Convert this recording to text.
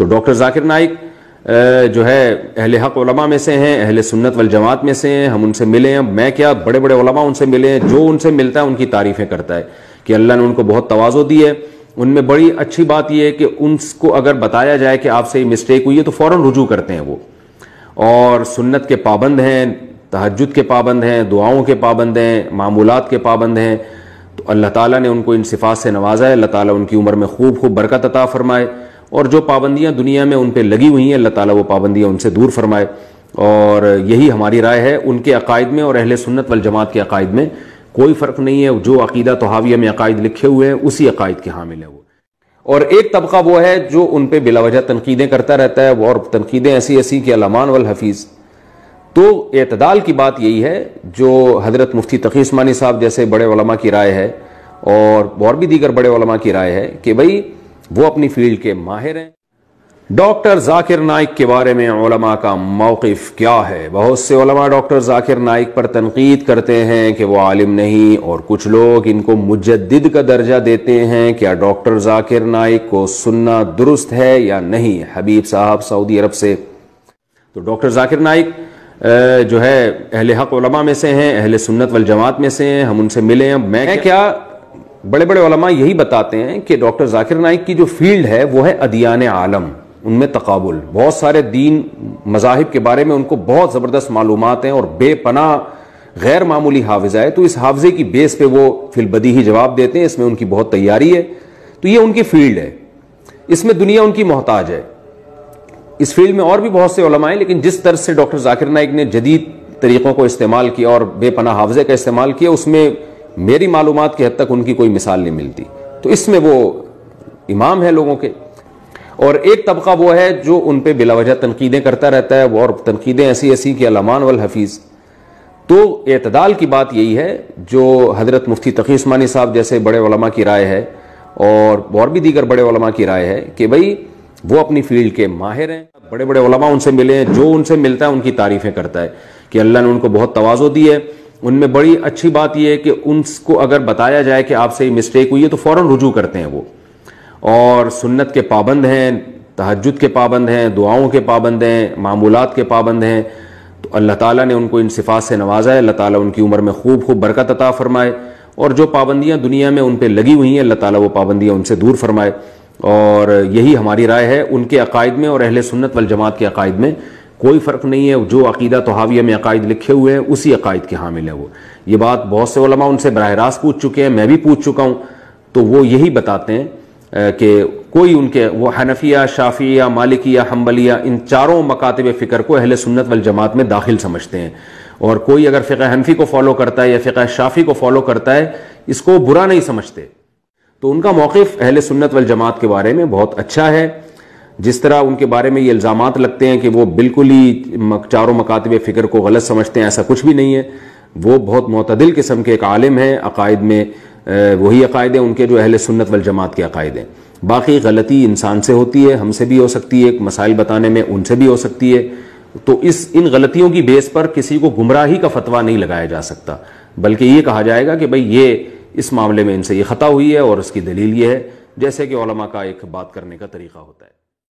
تو ڈاکٹر ذاکر نائک جو ہے اہل حق علماء میں سے ہیں، اہل سنت والجماعت میں سے ہیں. ہم ان سے ملے ہیں، میں کیا بڑے بڑے علماء ان سے ملے ہیں. جو ان سے ملتا ہے ان کی تعریفیں کرتا ہے کہ اللہ نے ان کو بہت تواضع دی ہے. ان میں بڑی اچھی بات یہ ہے کہ ان کو اگر بتایا جائے کہ آپ سے یہ مسٹیک ہوئی ہے تو فوراً رجوع کرتے ہیں وہ، اور سنت کے پابند ہیں، تہجد کے پابند ہیں، دعاؤں کے پابند ہیں، معمولات کے پابند ہیں. تو اللہ تعالیٰ نے ان کو ان صفات سے نوازا ہے. اللہ تعالیٰ ان کی عمر میں خوب خوب برکت عطا فرمائے، اور جو پابندیاں دنیا میں ان پہ لگی ہوئی ہیں اللہ تعالیٰ وہ پابندیاں ان سے دور فرمائے. اور یہی ہماری رائے ہے. ان کے عقائد میں اور اہل سنت والجماعت کے عقائد میں کوئی فرق نہیں ہے. جو عقیدہ طحاویہ میں عقائد لکھے ہوئے ہیں اسی عقائد کے حامل ہے وہ. اور ایک طبقہ وہ ہے جو ان پہ بلا وجہ تنقیدیں کرتا رہتا ہے، اور تنقیدیں ایسی کہ الامان والحفیظ. تو اعتدال کی بات یہی ہے جو حضرت مفتی تقی عثمانی صاحب جیسے بڑے علماء کی رائے ہے، اور بھی دیگر بڑے علماء کی رائے ہے کہ بھئی وہ اپنی فیلڈ کے ماہر ہیں. ڈاکٹر ذاکر نائک کے بارے میں علماء کا موقف کیا ہے؟ بہت سے علماء ڈاکٹر ذاکر نائک پر تنقید کرتے ہیں کہ وہ عالم نہیں، اور کچھ لوگ ان کو مجدد کا درجہ دیتے ہیں. کیا ڈاکٹر ذاکر نائک کو سننا درست ہے یا نہیں؟ حبیب صاحب سعودی عرب سے. تو ڈاکٹر ذاکر نائک جو ہے اہل حق علماء میں سے ہیں، اہل سنت والجماعت میں سے ہیں. ہم ان سے ملے ہیں. میں کیا بڑے بڑے علماء یہی بتاتے ہیں کہ ڈاکٹر ذاکر نائک کی جو فیلڈ ہے وہ ہے ادیان عالم، ان میں تقابل. بہت سارے دین مذاہب کے بارے میں ان کو بہت زبردست معلومات ہیں، اور بے پناہ غیر معمولی حافظہ ہے. تو اس حافظے کی بیس پہ وہ فی البدیہی جواب دیتے ہیں. اس میں ان کی بہت تیاری ہے. تو یہ ان کی فیلڈ ہے، اس میں دنیا ان کی محتاج ہے. اس فیلڈ میں اور بھی بہت سے علماء ہیں، لیکن جس طرح سے ڈاکٹر ذاکر نائک نے جدید طریقوں کو استعمال کیا اور بے پناہ حافظے کا استعمال کیا، اس میں میری معلومات کی حد تک ان کی کوئی مثال نہیں ملتی. تو اس میں وہ امام ہیں لوگوں کے. اور ایک طبقہ وہ ہے جو ان پہ بلا وجہ تنقیدیں کرتا رہتا ہے، اور تنقیدیں ایسی کہ الامان والحفیظ. تو اعتدال کی بات یہی ہے جو حضرت مفتی تقی عثمانی صاحب جیسے بڑے علماء کی رائے ہے، اور بھی دیگر بڑے علماء کی رائے ہے کہ بھئی وہ اپنی فیلڈ کے ماہر ہیں. بڑے بڑے علماء ان سے ملے ہیں. جو ان سے ملتا ہے ان کی تعریفیں کرتا ہے کہ اللہ نے ان کو بہت تواضع دی ہے. ان میں بڑی اچھی بات یہ ہے کہ ان کو اگر بتایا جائے کہ آپ سے یہ مسٹیک ہوئی ہے تو فوراً رجوع کرتے ہیں وہ، اور سنت کے پابند ہیں، تہجد کے پابند ہیں، دعاؤں کے پابند ہیں، معمولات کے پابند ہیں. تو اللہ تعالیٰ نے ان کو ان صفات سے نوازا ہے. اللہ تعالیٰ ان کی عمر میں خوب خوب برکت عطا فرمائے، اور جو پابندیاں دنیا میں ان پہ لگی ہوئی ہیں اللہ تعالیٰ وہ پابندیاں ان سے دور فرمائے. اور یہی ہماری رائے ہے. ان کے عقائد میں اور اہل سنت والجماعت کے عقائد میں کوئی فرق نہیں ہے. جو عقیدہ طحاویہ میں عقائد لکھے ہوئے ہیں اسی عقائد کے حامل ہے وہ. یہ بات بہت سے علماء ان سے براہ راست پوچھ چکے ہیں، میں بھی پوچھ چکا ہوں. تو وہ یہی بتاتے ہیں کہ کوئی ان کے وہ حنفیہ، شافعیہ، مالکیہ، حنبلیہ، ان چاروں مکاتب فکر کو اہل سنت والجماعت میں داخل سمجھتے ہیں. اور کوئی اگر فقہ حنفی کو فالو کرتا ہے یا فقہ شافعی کو فالو کرتا ہے اس کو برا نہیں سمجھتے. تو ان کا موقف اہل سنت والجماعت کے بارے میں بہت اچھا ہے. جس طرح ان کے بارے میں یہ الزامات لگتے ہیں کہ وہ بالکل ہی چاروں مکاتب فکر کو غلط سمجھتے ہیں، ایسا کچھ بھی نہیں ہے. وہ بہت معتدل قسم کے ایک عالم ہیں. عقائد میں وہی عقائد ہیں ان کے جو اہل سنت والجماعت کے عقائد ہیں. باقی غلطی انسان سے ہوتی ہے، ہم سے بھی ہو سکتی ہے، مسائل بتانے میں ان سے بھی ہو سکتی ہے. تو ان غلطیوں کی بیس پر کسی کو گمراہی کا فتویٰ نہیں لگایا جا سکتا، بلکہ یہ کہا جائے گا کہ بھئی یہ اس معاملے میں ان سے یہ خطا ہوئی ہے اور اس کی دلیل یہ ہے، جیسے کہ علماء کا ایک بات کرنے کا طریقہ ہوتا ہے.